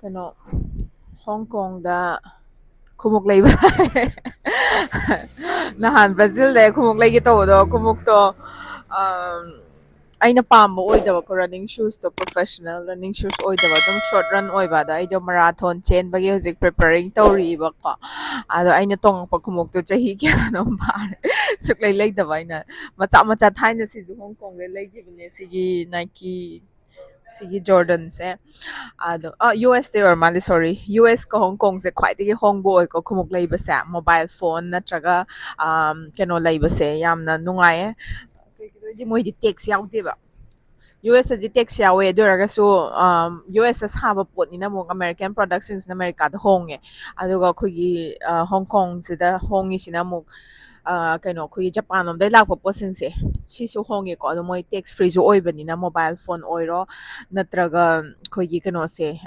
kano Hong Kong da kumuk lay ba nahan Brazil da kumuk lay gito do kumuk to ay napamba oidaba ko running shoes to professional running shoes oidaba dum short run oiba da ay do marathon chain bagi hojik preparing tawri ba ko ado ay tong pa kumuk to chahi kya no par suklay lay daba ina macha macha thaina si Hong Kong lay gibne sigi Nike sigi Jordan se ado US they or mali sorry US ko Hong Kong se khwaidagi hongbo ko khumuk leiba se mobile phone natraga keno leiba se yamna nungai di moi di tax yaudeba US di tax yawe doragasu US saba pot ni na mo American products in America da honge aduga khugi Hong Kong sida hongi sina mo kano khugi Japan lom dai lakpa posin se sisu honge ko ado moi tax free zo oibani na mobile phone oiro natraga khugi kano se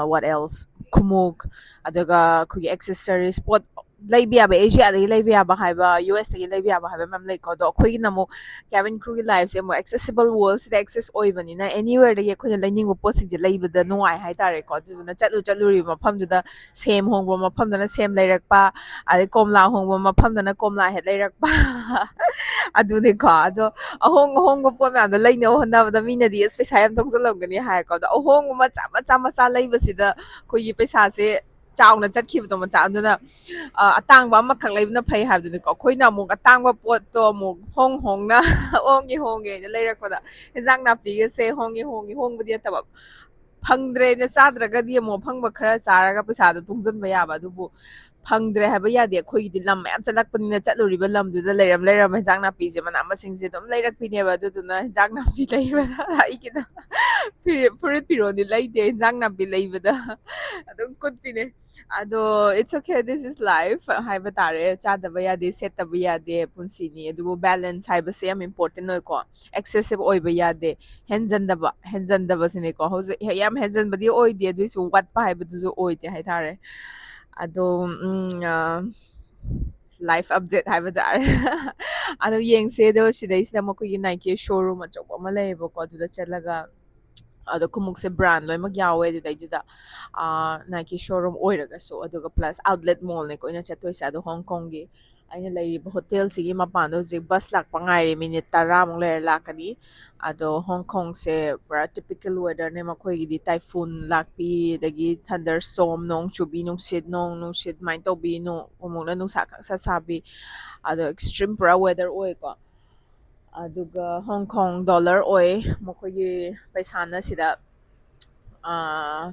what else kumuk aduga khugi accessories pot leibi aba Asia da leibi aba haiba US da leibi aba haiba mam lai ko do khugi na mo cabin crew life se mo accessible world sida access oibani na anywhere da ye khuna laining pot si je leiba da nuai hai tare ko du na chalu ri mafam du da same hongbo mafam da na same leirakpa ade komla hongbo mafam da na komla het leirakpa adu ne ko ado ahong hongbo pot na da laino honda da mina di space yam thong zalongani hai ko da ahong macha leiba sida ko yi paisa se chauna chatkhibdo macha aduna atangba amakak leibna phai habduni ko khoina mo atangba pot to mo hong na hongi leirakpada enjang napi ge se hongbudi taba phangdre na chadraga di mo phangba khara charaga paisa do tungjanba yaba dubu phangdre haba yade khoi di lam yam chalakpani chatluriba lam du da leiram enjang napi je mana masing je dum leirakpini ba du na enjang napi leiba aikida furit pironi leide enjang napi leiba da adum kutpine ado it's okay this is life haiba tare chadaba yade setaba yade punsini adu balance haiba se am important noi ko excessive oiba yade henjandaba sine ko hoje yam henjanbadi oide adu su wat pa haiba du oide hai tare ado life update haiba tare ado yengse do sidai sida mo ko Nike showroom achok ama leiba ko adu da chalaga ado kumukse brand loy magyawe du dai juda Nike showroom oiraga so aduga plus outlet mall ne ko ina chatoy sa ado Hong Kong gi aina lay hotel sigi mapan do zi bus lak pangai minute 10 mong ler lakani ado Hong Kong se pura typical weather ne makhoi gi di typhoon lakpi dagi thunderstorm nong chubi nong sid main to bi no umong na nong sa sabi ado extreme pura weather oi ko aduga Hong Kong dollar oi makhoi paisa na sida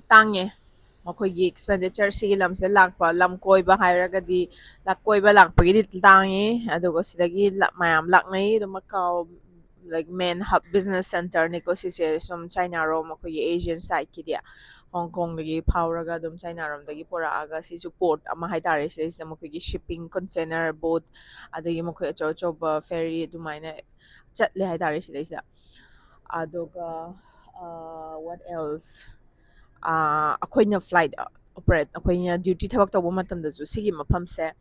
tangye makhoi expenditure sigi lam se lakpa lam koiba hairagadi koiba lakpagi tangi aduga sidagi mayam laknai do Macau like main hub business center ni ko si se som China ro makhoi Asian side ki dia Hong Kong lagi power dum China rom dagi pora aga si support ama hai tare se is makhoi shipping container boat adagi makhoi choba ferry dumaina chatle hai tare se is aduga what else akhoi flight operate akhoi duty thawak tawba matam da su sigi mafam se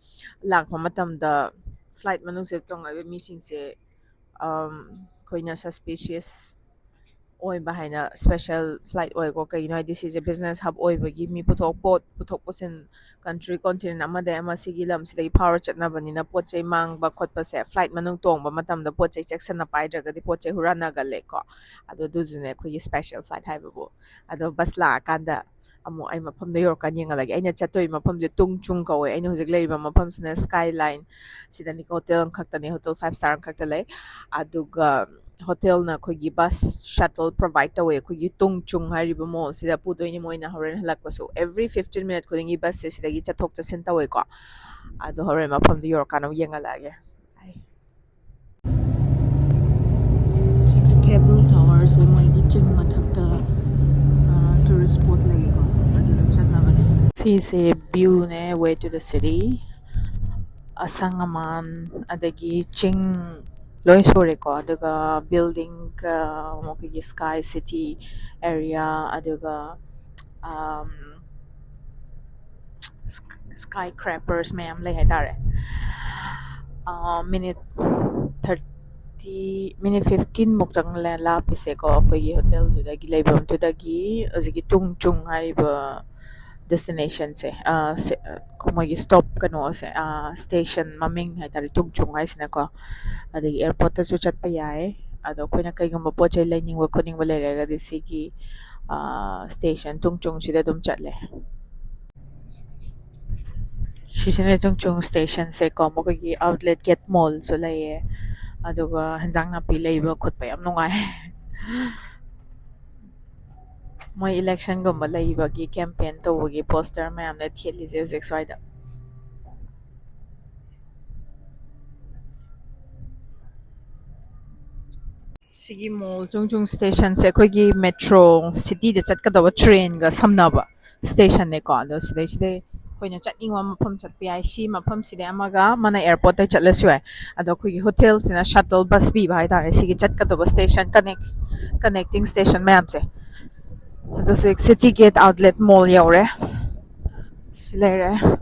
lakpa matam da flight manung se tong ai mi sing se akhoi suspicious oi bahina special flight oi ko kay this is a business hub oi bagi mi puthok posin country continent amada ama sigi lam sidai power chatna bani na pot chai mang ba khot pa se flight manung tong ba matam da pot chai section na pai draga di pot chai hurana ga le ko ado du june ko special flight hai bu ado bas la kanda amo ay mafam da yor kanya lagi ay na chatoy mafam je tungchung ko ay no hojik lay mafam sina skyline sida ni hotel ang kakta ni hotel 5 star ang kakta lay aduga hotel na kogi bus shuttle provide away kogi tungchung hariba mall sida puto ni mo ina horen halak so every 15 minute ko dingi bus sida gi chatok cha sinta way ko ado horen mafam da yor kana yenga lagi ay chiki cable towers ay mo gi ching mathakta tourist spot lagi ko ado chat na bane si se view ne way to the city asangaman adagi ching loy sore ko aduga building mo sky city area aduga um skyscrapers mayam lay hai tare minute minute 15 muk tang la pise ko akogi hotel dudagi leibam tudagi ozigi chung hariba destination se kumagi stop kano se station maming hai tari chung hai sina ko adagi airport ta chu chat pa yai ado koina kai gum po chai lining wa khoning ba lerega de sigi station chung sida dum chatle shisine chung station se ko mo gi outlet get mall so laye aduga hanjang na pi leiba khutpa yam nungai moi election gumba leibagi campaign tawagi poster mayam na theli je swaida sigi mall chung station se koigi metro city de chatkadawa train ga samnaba station ne ko ado sidai koina chatningwa mafam chatpi ai si mafam side amaga mana airport ta chatlasu ai ado koigi hotel sina shuttle bus bi bai tare sigi chatkadawa station connecting station mayam se ado se city gate outlet mall yaure silere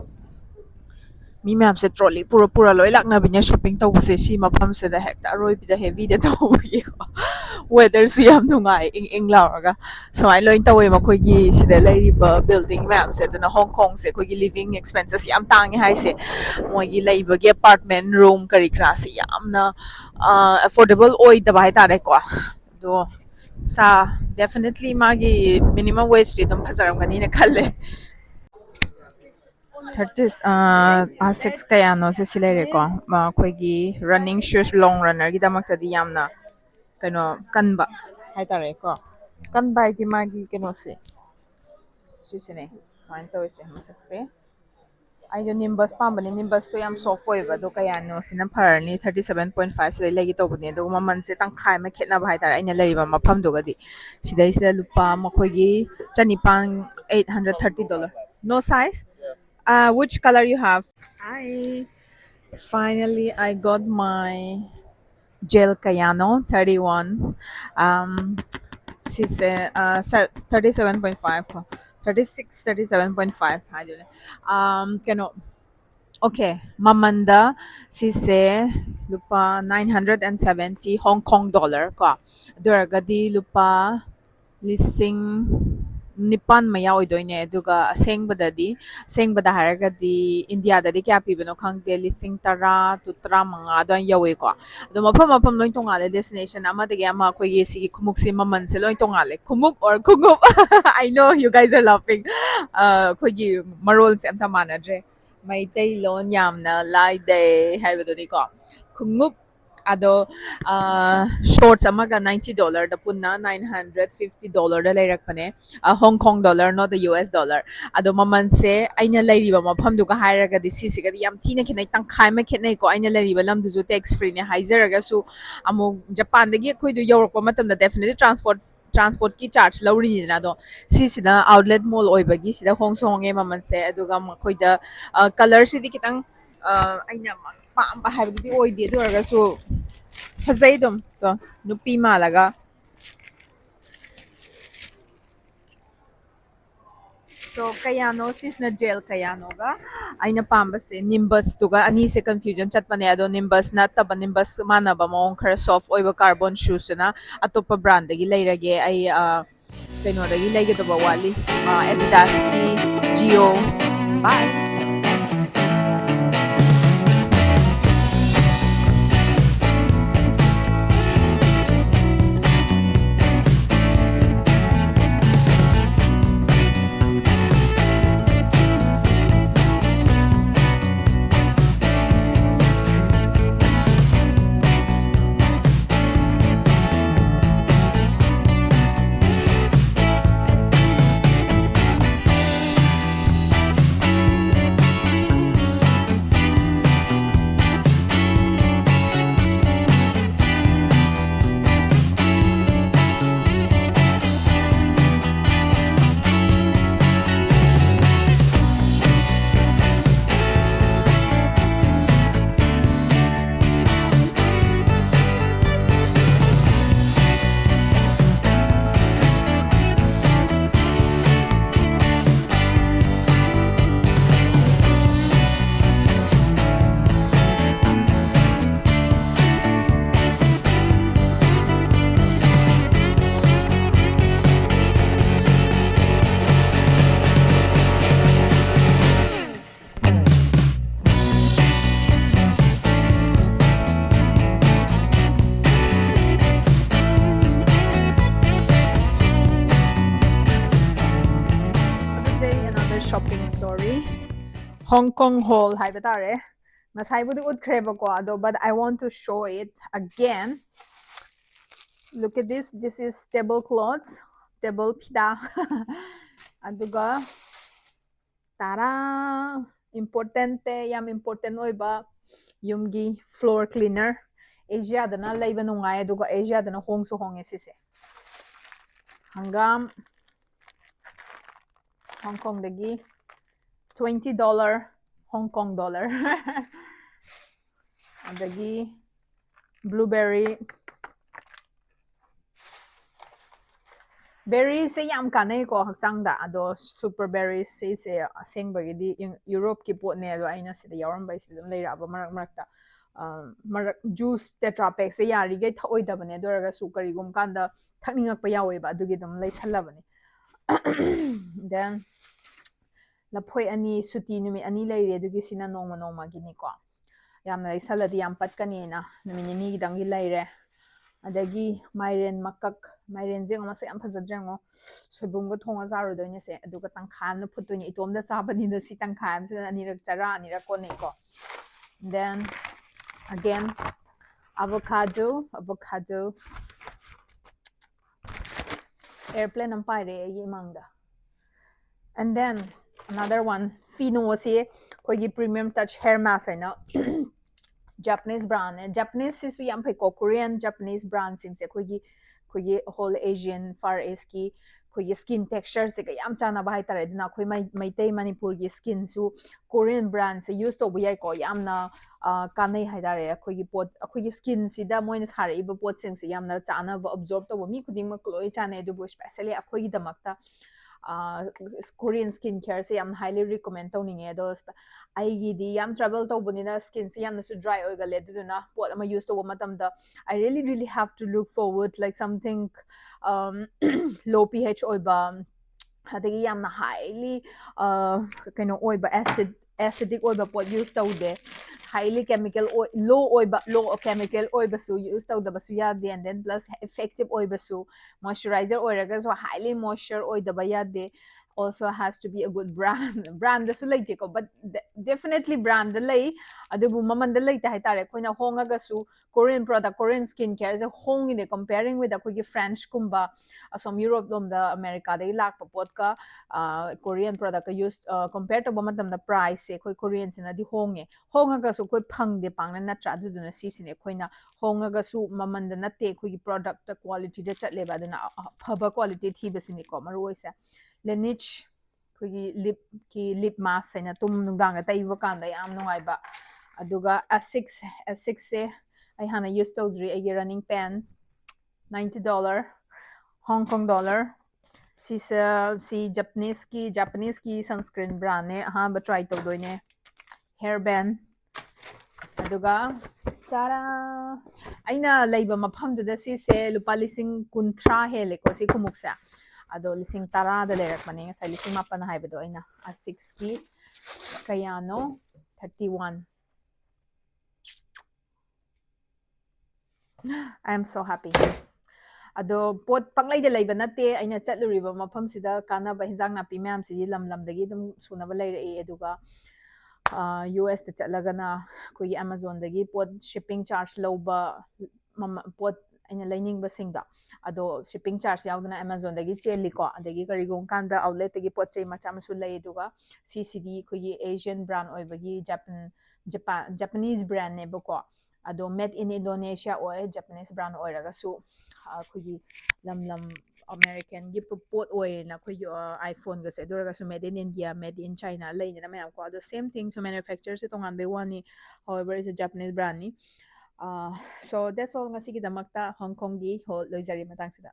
mi map se trolley pura loi lakna binya shopping tawse si mafam se da hekta roi bi da heavy da tawgi ko weather su yam nungai ing lauraga so ai loin tawe ma khoi gi sida leiriba building map se da Hong Kong se khoi gi living expenses yam tang hai se moi gi leiba gi apartment room kari kra se yam na affordable oi da bai ta re ko do sa definitely magi minimum wage ti dum phasaram gani ne khalle 30 6 kaya no se silere ko ma khoi gi running shoes long runner gi damak ta di yamna kano kanba hai tare ko kanba iti magi kano se sisine fine to se masak se ai yo nimbus pambani nimbus to yam soft oiba do kaya no sina pharni 37.5 se legi to bune do maman se tang khai ma khetna bhai tar aina leriba mafam do gadi sidai sida lupa makhoi gi chanipan $830 no size which color you have hi finally I got my gel Cayano 31 she said 37.5 36 37.5 I don't know kano okay mamanda she say lupa 970 Hong Kong dollar ko durgadi lupa lising nipan maya oidoine duga sengbada haragadi India dadi kya pibano khangte lising tara to tra manga do yawe ko do mapam loin tongale destination ama dagi ama ko yesi khumuk si maman se loin tongale khumuk or khungup I know you guys are laughing ko gi marol se amta manadre mai tai lon yamna lai de haibado ni ko khungup ado shorts amaga $90 da punna $950 da leirakpane Hong Kong dollar not the US dollar ado maman se aina leiriba mafam du ka hairaga di sisi ga yam tina khenai tang khai ma khenai ko aina leiriba lam du ju tax free ne haizaraga su amu Japan dagi khoi du yorok matam da definitely transport ki charge lawri na do sisi da outlet mall oibagi sida Hong Kong e maman se aduga khoi da color si di kitang aina pam ba haibdi oidi do raga su fazai dum to nupi malaga so kayano sis na gel kayano ga aina pamba se nimbus to ga ani se confusion chat pa ne ado nimbus na taba nimbus mana ba mo khara soft oiba carbon shoes na atopa brand gi leirage ai kaino da gi lege to ba wali Adidas ki Geo bye Hong Kong haul haiba tare. Ngasaibudu utkhrebako ado, but I want to show it again. Look at this. This is tablecloths, table pida. Aduga tara importante yam important oiba yumgi floor cleaner. Asia dana laiba nungai aduga Asia dana hongsu honge sise. Hangam Hong Kong dagi $20 Hong Kong dollar. Adagi blueberry berries se yam kanai ko hakchang da ado super berries se aseng bagidi Europe ki pot ne lo aina se yaram bai se dum leira ba marak marak ta marak juice tetra pack se yari gai thoi da bane doraga sukari gum kanda thakningak pa yawe ba adugi dum lei sallabani. Then laphoi ani suti numi ani leire adugi sina nongma nongma gini ko yamna lei salladi yam patkani na numi ni dangi leire. Adagi mairen makak mairen jeng ma se am phajadrengo soibum go thonga zaru doine se aduga tangkham na phutuni itom da sabani da si tangkham se anirak chara anirak ko nei ko. Then again avocado airplane am paire yi mangda. And then another one fino se kogi premium touch hair mask aina Japanese brand Japanese sisu yam phai ko Korean Japanese brand sing se kogi whole Asian Far East ki kogi skin texture se ka yam chana ba hai tare dina koi mai Manipur gi skin su Korean brand se use to bu yai ko yam na kanai hai tare kogi skin si da moina sare iba pot sing se yam na chana ba absorb to mi khuding ma kloi chana du bu especially akoi gi damakta Korean skincare se yam highly recommend tawninge do aigi di yam travel tawbunina skin se yam su dry oigale duduna pot ama use to matamda I really have to look forward like something low pH oiba hadagi yamna highly kaino oiba acidic oiba pot use tawde highly chemical low chemical oiba su use tawda basu yade and then plus effective oiba su moisturizer oiraga so highly moisture oidaba yade also has to be a good brand da su leite ko but definitely brand da lei adubu maman da leite haitare koina hongaga su Korean product Korean skincare is a hongine comparing with the French kumba asom Europe lom da America dai lak pa pot ka Korean product ka use compared to matam da price se koi Korean sina di hongaga su koi phang de pang na tra du na si sine koina hongaga su maman da natte koi product da quality da chatle ba na phaba quality thi basini ko maroi sa Laneige koi lip mask na tum nungdang ta iwa kan da yam nungai ba aduga A6 se I hana use tawdri ay running pants $90 Hong Kong dollar si Japanese ki sunscreen brand ne ahamba try tawdoine hairband aduga tara aina leiba mafamduda si se lupa lising kuntra hele ko si kumuksa ado lising tara da lerak mani sa lising mapan haibado aina A6 ki kayano 31 I am so happy ado pot panglai de laiba nate aina chatluriba mafam sida kana ba hinjang na pi myam si lam dagi dum sunaba leire aduga US ta chatlaga na koi Amazon dagi pot shipping charge loba pot aina laining ba singda ado shipping charge yaudana Amazon dagi cheli ko adagi kari gong kanda outlet dagi pot chai macha masu lai aduga CCD koi Asian brand oibagi Japanese brand ne bako ado made in Indonesia or Japanese brand oiraga su kugi lam American gi pot oil na kugi iPhone ga se dora su made in India made in China lai na mayam ko ado same thing to manufacture se tongan be wani however is a Japanese brand ni so that's all ngasi gi damakta Hong Kong gi ho loizari matang sida